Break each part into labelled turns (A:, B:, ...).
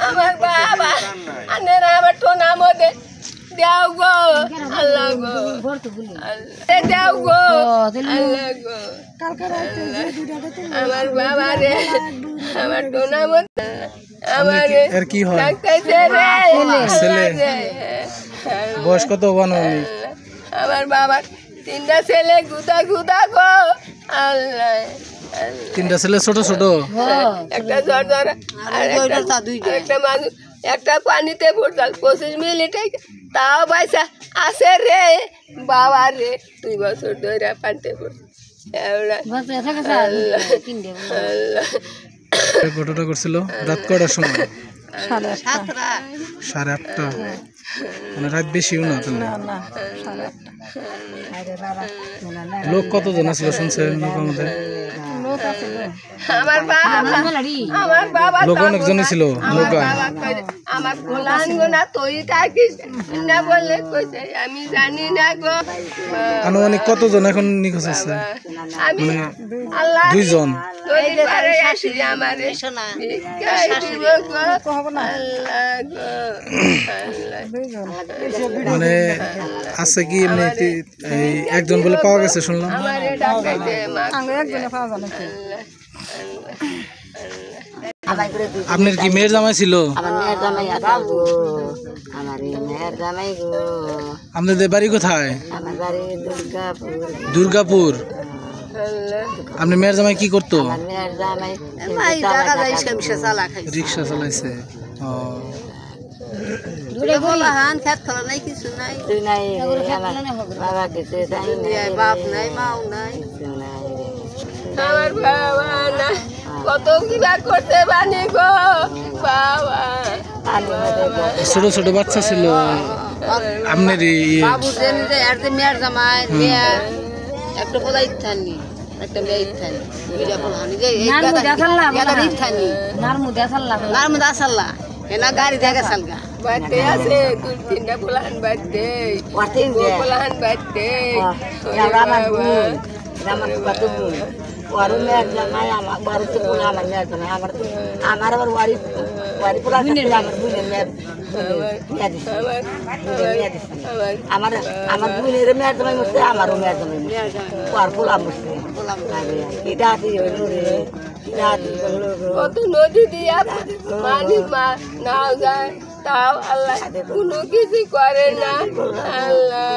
A: আমার বাবা আনেরা আমার টোনা মধ্যে দেও গো আল্লাহ গো দেও গো আল্লাহ গো আমার বাবা রে আমার টোনা মধ্যে আমার
B: এর কি হয়
A: ছেলে
B: বয়স কত বানানি
A: আমার বাবার তিনটা ছেলে গুদা গুদা গো আল্লাহ
B: তিনটা ছেলে ছোট ছোট
A: একটা জ্বর জ্বর আর একটা মানুষ একটা পানিতে পড়তাল 25 মিনিটে তাও পয়সা আছে রে বাবা রে 2 বছর ধরে পানিতে পড়ছে
B: ঘটনা করছিল রাত কটার সময় 8:30 মানে রাত বেশিও না লোক কতজন আসলো শুনছেন আমাদের
A: আমার বাবা
B: লোক অনেকজনই ছিল
A: আমার গোলান গোনা তৈরি থাকিস না বললে কইছে আমি জানি না গো
B: আনুমানিক কতজন এখন নিখোঁজ আছে
A: আমি আল্লাহ
B: 2 জন
A: তৈরি করে আসি আমারে সোনা
B: মানে আছে কি এমনি একজন বলে পাওয়া গেছে শুনলাম আপনার কি মেয়ের জামাই ছিল আপনাদের বাড়ি কোথায় দুর্গাপুর আপনি মেয়ের জামাই কি করতো রিক্সা চালাইছে
A: আমার বাবা না কত কিবা করতে বানি গো বাবা
B: ছোট ছোট বাচ্চা ছিল আপনার
A: বাবু মেয়ের জামাই একটা বলা ইত্যানি একটা মেয়ে ইত্যানি এনা গাড়ি দেখা সালগা বাড়তে আছে 2-3টা বলান বাড়তে বলান বাড়তে
C: আমার আবার বাড়ি পোলা আমার আমার বোনের মেয়ের জমাই মুছতে আমারও মেয়ের জমাই আর পোলা মুছতে এটা
A: কত নদী দিয়া পানি নাও যায় তাও আল্লাহ কোনো কিছু করে না আল্লাহ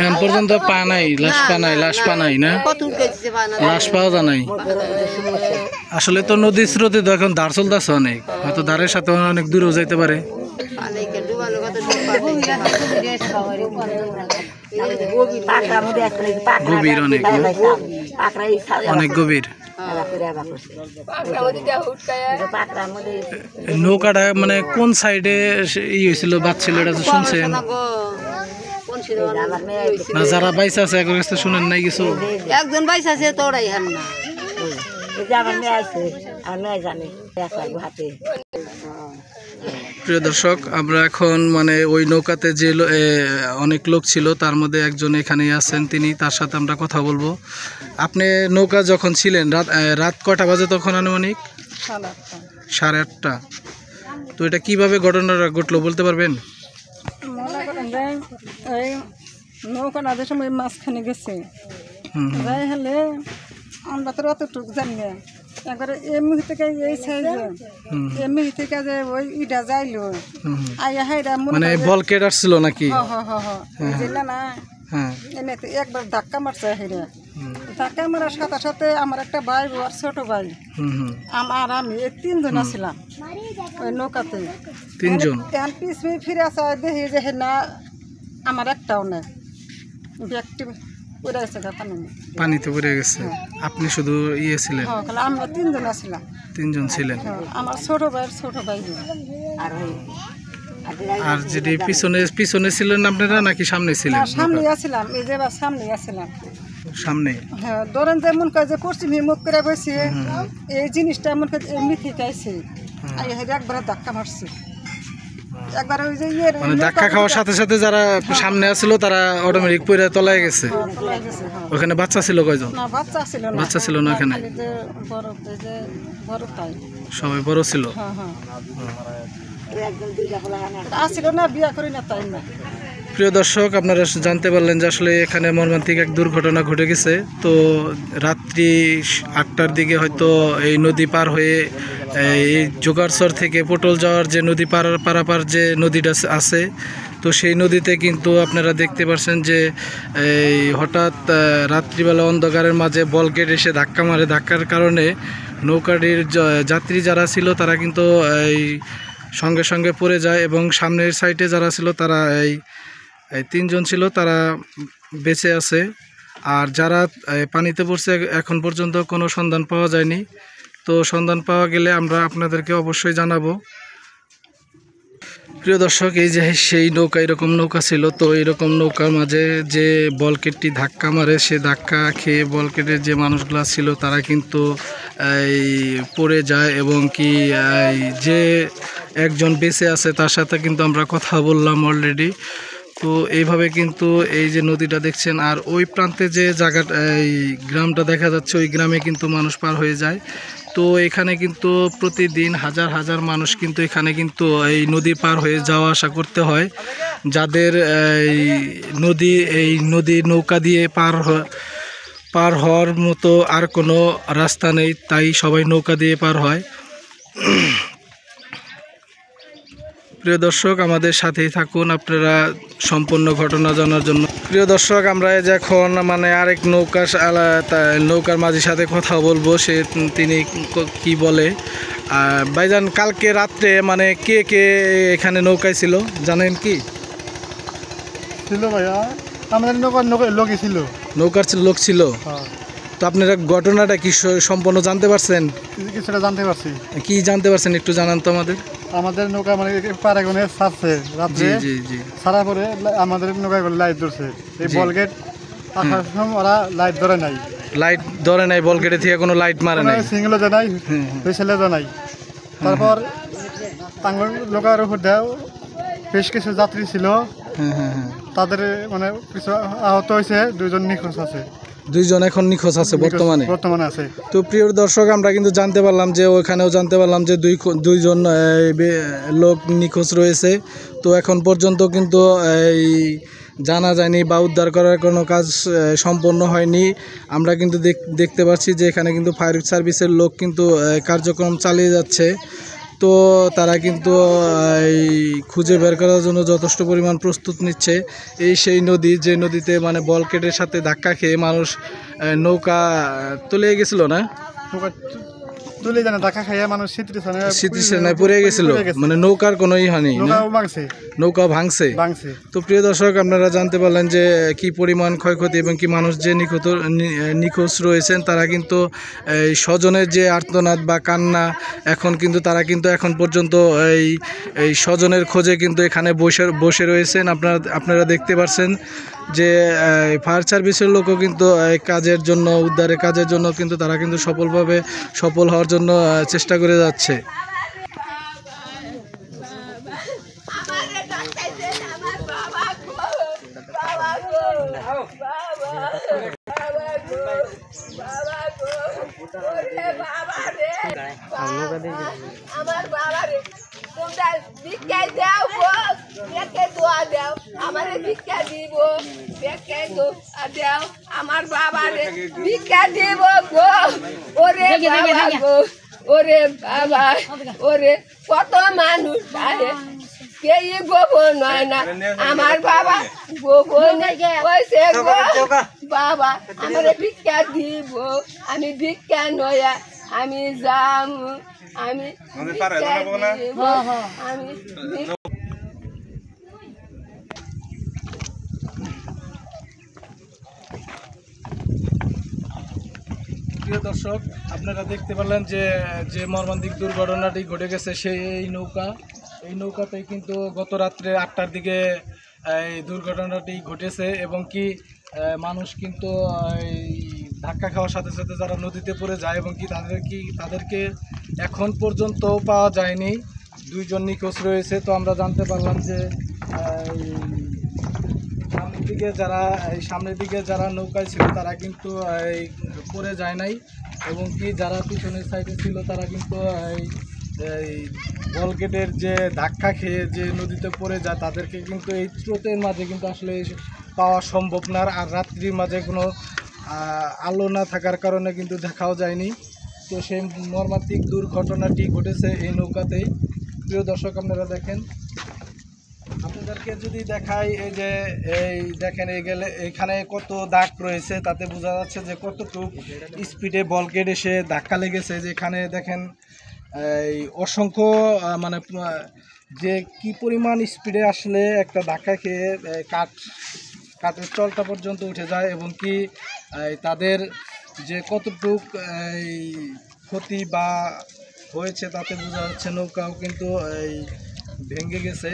B: এখন পর্যন্ত পা নাই লাশ পা নাই না লাশ পাওয়া যায় নাই আসলে তো নদীর স্রোতে তো এখন ধার চলতেছে অনেক হয়তো ধারের সাথে অনেক দূরেও যাইতে পারে গভীর অনেক গভীর নৌকাটা মানে কোন সাইডে হয়েছিল বাচ্ছিল এটা তো শুনছেন না যারা বাইসা আছে একর কাছে শুনেন নাই কিছু
A: একজন বাইসা আছে তোরাই হান না
B: প্রিয় দর্শক আমরা এখন মানে ওই নৌকাতে যে অনেক লোক ছিল তার মধ্যে একজন এখানেই আছেন তিনি তার সাথে আমরা কথা বলবো আপনি নৌকা যখন ছিলেন রাত কটা বাজে তখন আনুমানিক 8:30 তো এটা কিভাবে ঘটনাটা ঘটলো বলতে পারবেন
D: নৌকা নাদের সময় মাঝখানে গেছে যাই হলে আমরা তো অতটুক জানি না একবারে এমনি থেকে এই সাইজে এমনি থেকে যে ওই ইটা যাইলো আইয়া হাইরা
B: মানে বলকেট আসছিল নাকি
D: বুঝলা না এনে তো একবার ধাক্কা মারছে হাইরা ধাক্কা মারার সাথে সাথে আমার একটা ভাই আর ছোট ভাই আমার আমি এই 3 জন ছিলাম ওই নৌকাতে
B: 3 জন
D: এখন পিছনে ফিরে আসা দেখি যে না আমার একটাও না ব্যক্তি পড়ে গেছে
B: পানিতে পড়ে গেছে আপনি শুধু ছিলেন
D: আমরা 3 জন ছিলাম
B: 3 জন ছিলেন
D: আমার ছোট ভাই
B: আর যদি পিছনে ছিলেন আপনারা নাকি সামনে ছিলেন
D: সামনে ছিলাম এই যে সামনে ছিলাম
B: সামনে
D: হ্যাঁ ধরেন যে মন করে যে পশ্চিমী মুখ করে বসে এই জিনিসটা মন করে এমনি থেকে আইছে একবার ধাক্কা মারছে একবার ওই যে ইয়ের
B: মানে ধাক্কা খাওয়ার সাথে সাথে যারা সামনে আসছিল তারা অটোমেটিক পড়ে তলায় গেছে।
D: তলায় গেছে, হ্যাঁ।
B: ওখানে বাচ্চা ছিল কয়জন?
D: না বাচ্চা ছিল না,
B: বাচ্চা ছিল না ওখানে?
D: খালি যে বরফ, এই যে বরফ তাই।
B: সবাই বড় ছিল?
D: হ্যাঁ হ্যাঁ
C: একদম দুইটা খোলা হয় না।
D: আসছিল না, বিয়া করি না তাই না।
B: প্রিয় দর্শক, আপনারা জানতে পারলেন যে আসলে এখানে মর্মান্তিক এক দুর্ঘটনা ঘটে গেছে। তো রাত্রি 8টার দিকে হয়তো এই নদী পার হয়ে এই জোগাড়চর থেকে পটল যাওয়ার যে নদী পারাপার যে নদীটা আছে, তো সেই নদীতে কিন্তু আপনারা দেখতে পাচ্ছেন যে এই হঠাৎ রাত্রিবেলা অন্ধকারের মাঝে বলগেট এসে ধাক্কা মারে। ধাক্কার কারণে নৌকাটির যাত্রী যারা ছিল তারা কিন্তু এই সঙ্গে সঙ্গে পড়ে যায় এবং সামনের সাইডে যারা ছিল তারা এই 3 জন ছিল, তারা বেঁচে আছে। আর যারা পানিতে পড়ছে এখন পর্যন্ত কোনো সন্ধান পাওয়া যায়নি। তো সন্ধান পাওয়া গেলে আমরা আপনাদেরকে অবশ্যই জানাবো। প্রিয় দর্শক, এই যে সেই নৌকা, এরকম নৌকা ছিল। তো এরকম নৌকার মাঝে যে বলকেটটি ধাক্কা মারে, সে ধাক্কা খেয়ে বলকেটের যে মানুষগুলো ছিল তারা কিন্তু এই পড়ে যায় এবং কি যে একজন বেঁচে আছে তার সাথে কিন্তু আমরা কথা বললাম অলরেডি। তো এইভাবে কিন্তু এই যে নদীটা দেখছেন, আর ওই প্রান্তে যে জায়গাটা এই গ্রামটা দেখা যাচ্ছে, ওই গ্রামে কিন্তু মানুষ পার হয়ে যায়। তো এখানে কিন্তু প্রতিদিন হাজার হাজার মানুষ কিন্তু এখানে কিন্তু এই নদী পার হয়ে যাওয়া আসা করতে হয়। যাদের এই নদী নৌকা দিয়ে পার হওয়ার মতো আর কোনো রাস্তা নেই, তাই সবাই নৌকা দিয়ে পার হয়। প্রিয় দর্শক, আমাদের সাথেই থাকুন আপনারা সম্পূর্ণ ঘটনা জানার জন্য। প্রিয় দর্শক, আমরা এখন মানে আরেক নৌকার মাঝির সাথে কথা বলবো, তিনি কি বলে। ভাইজান, কালকে রাত্রে মানে কে কে এখানে নৌকায় ছিল জানেন কি?
E: ছিল ভাইয়া, আমাদের নৌকার লোকই ছিল।
B: নৌকার লোক ছিল? তো আপনারা ঘটনাটা কি সম্পূর্ণ জানতে পারছেন?
E: কিছুটা জানতে পারছি।
B: কি জানতে পারছেন একটু জানান তো আমাদের।
E: আমাদের নৌকা মানে পারাগনে ছাড়ছে রাত্রে, ছাড়া পরে আমাদের নৌকায় লাইট ধরছে। এই বলগেট আসার সময় ওরা লাইট ধরে নাই।
B: লাইট ধরে নাই? বলগেটে থেকে কোনো লাইট মারে নাই?
E: সিঙ্গেলও জানাই, হুইসেলও জানাই। তারপর টাঙ্গর নৌকার উপর দেও বেশ কিছু যাত্রী ছিল, তাদের মানে কিছু আহত হয়েছে, 2 জন নিখোঁজ আছে।
B: 2 জন এখন নিখোঁজ আছে বর্তমানে
E: আছে।
B: তো প্রিয় দর্শক, আমরা কিন্তু জানতে পারলাম যে ওইখানেও জানতে পারলাম যে 2 জন লোক নিখোঁজ রয়েছে। তো এখন পর্যন্ত কিন্তু এই জানা যায়নি বা উদ্ধার করার কোনো কাজ সম্পন্ন হয়নি। আমরা কিন্তু দেখতে পাচ্ছি যে এখানে কিন্তু ফায়ার সার্ভিসের লোক কিন্তু কার্যক্রম চালিয়ে যাচ্ছে। তো তারা কিন্তু এই খুঁজে বের করার জন্য যথেষ্ট পরিমাণ প্রস্তুত নিচ্ছে। এই সেই নদী, যে নদীতে মানে বলকেটের সাথে ধাক্কা খেয়ে মানুষ নৌকা তুলে গেছিল না?
E: তুলে জানে ধাক্কা খাইয়া মানুষ
B: স্মৃতিসেনায় পড়ে গেছিল, মানে নৌকার কোনো হয়নি, নৌকা ভাঙছে। তো প্রিয় দর্শক, আপনারা জানতে পারলেন যে কি পরিমাণ ক্ষয়ক্ষতি এবং কি মানুষ যে নিখোঁজ রয়েছেন, তারা কিন্তু এই স্বজনের যে আর্তনাদ বা কান্না, এখন কিন্তু তারা কিন্তু এখন পর্যন্ত এই স্বজনের খোঁজে কিন্তু এখানে বসে রয়েছেন। আপনারা দেখতে পাচ্ছেন যে ফায়ার সার্ভিসের লোকও কিন্তু কাজের জন্য, উদ্ধারের কাজের জন্য কিন্তু তারা কিন্তু সফল হওয়ার জন্য চেষ্টা করে যাচ্ছে।
A: আমার বাবা রে, তোমরা ভিক্ষা দাও গো, দেখে দোয়া দাও, আমার ভিক্ষা দিব, দেখে দোয়া দাও, আমার বাবা রে ভিক্ষা দিব গো। ওরে বাবা গো, ওরে বাবা, ওরে কত মানুষ আহে, কেই গোপন হয় না, আমার বাবা গোপন হয়েছে গো। বাবা আমার ভিক্ষা দিব, আমি ভিক্ষা নয়া, আমি যাম, আমি
B: প্রিয় দর্শক, আপনারা দেখতে পেলেন যে মর্মান্তিক দুর্ঘটনাটি ঘটে গেছে সেই এই নৌকাতে কিন্তু গত রাত্রে 8টার দিকে এই দুর্ঘটনাটি ঘটেছে এবং কি মানুষ কিন্তু এই ধাক্কা খাওয়ার সাথে সাথে যারা নদীতে পড়ে যায় এবং কি তাদেরকে এখন পর্যন্ত পাওয়া যায়নি। দুইজন নিখোঁজ রয়েছে। তো আমরা জানতে পারলাম যে সামনের দিকে যারা নৌকায় ছিল তারা কিন্তু পড়ে যায় নাই, এবং কি যারা পিছনের সাইডে ছিল তারা কিন্তু এই বলগেটের যে ধাক্কা খেয়ে যে নদীতে পড়ে যায় তাদেরকে কিন্তু এই স্রোতের মাঝে কিন্তু আসলে পাওয়া সম্ভব না। আর রাত্রির মাঝে কোনো আলো না থাকার কারণে কিন্তু দেখাও যায়নি। তো সেই মর্মান্তিক দুর্ঘটনাটি ঘটেছে এই নৌকাতেই। প্রিয় দর্শক, আপনারা দেখেন, আপনাদেরকে যদি দেখাই, এই যে এই দেখেন এখানে কত দাগ রয়েছে, তাতে বোঝা যাচ্ছে যে কতটুকু স্পিডে বলগেট এসে ধাক্কা লেগেছে। যেখানে দেখেন এই অসংখ্য মানে যে কি পরিমাণ স্পিডে আসলে একটা ধাক্কা খেয়ে কাঠের চলটা পর্যন্ত উঠে যায়, এবং কি তাদের যে কতটুক ক্ষতি বা হয়েছে তাতে বোঝা যাচ্ছে নৌকাও কিন্তু ভেঙে গেছে।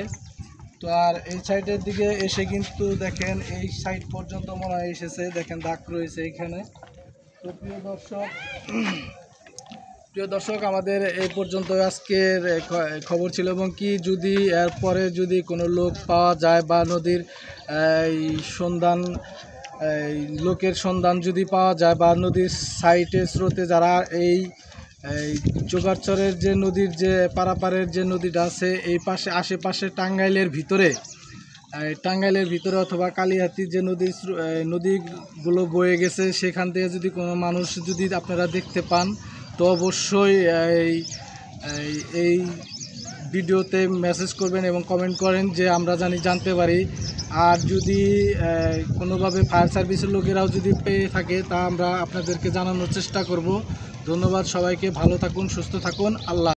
B: তো আর এই সাইডের দিকে এসে কিন্তু দেখেন এই সাইড পর্যন্ত মনে হয় এসেছে, দেখেন দাগ রয়েছে এখানে। তো প্রিয় দর্শক, আমাদের এই পর্যন্ত আজকের খবর ছিল, এবং কি যদি এরপরে যদি কোনো লোক পাওয়া যায় বা নদীর লোকের সন্ধান যদি পাওয়া যায়, বা নদীর সাইডে স্রোতে যারা এই জোগাড়চরের যে নদীর যে পারাপারের যে নদীটা আছে এই পাশে আশেপাশে টাঙ্গাইলের ভিতরে অথবা কালিহাতি যে নদীগুলো বয়ে গেছে সেখান থেকে যদি কোনো মানুষ যদি আপনারা দেখতে পান, তো অবশ্যই এই ভিডিওতে মেসেজ করবেন এবং কমেন্ট করেন যে আমরা জানতে পারি। আর যদি কোনোভাবে ফায়ার সার্ভিসের লোকেরাও যদি পেয়ে থাকে তা আমরা আপনাদেরকে জানানোর চেষ্টা করব। ধন্যবাদ সবাইকে, ভালো থাকুন, সুস্থ থাকুন, আল্লাহ।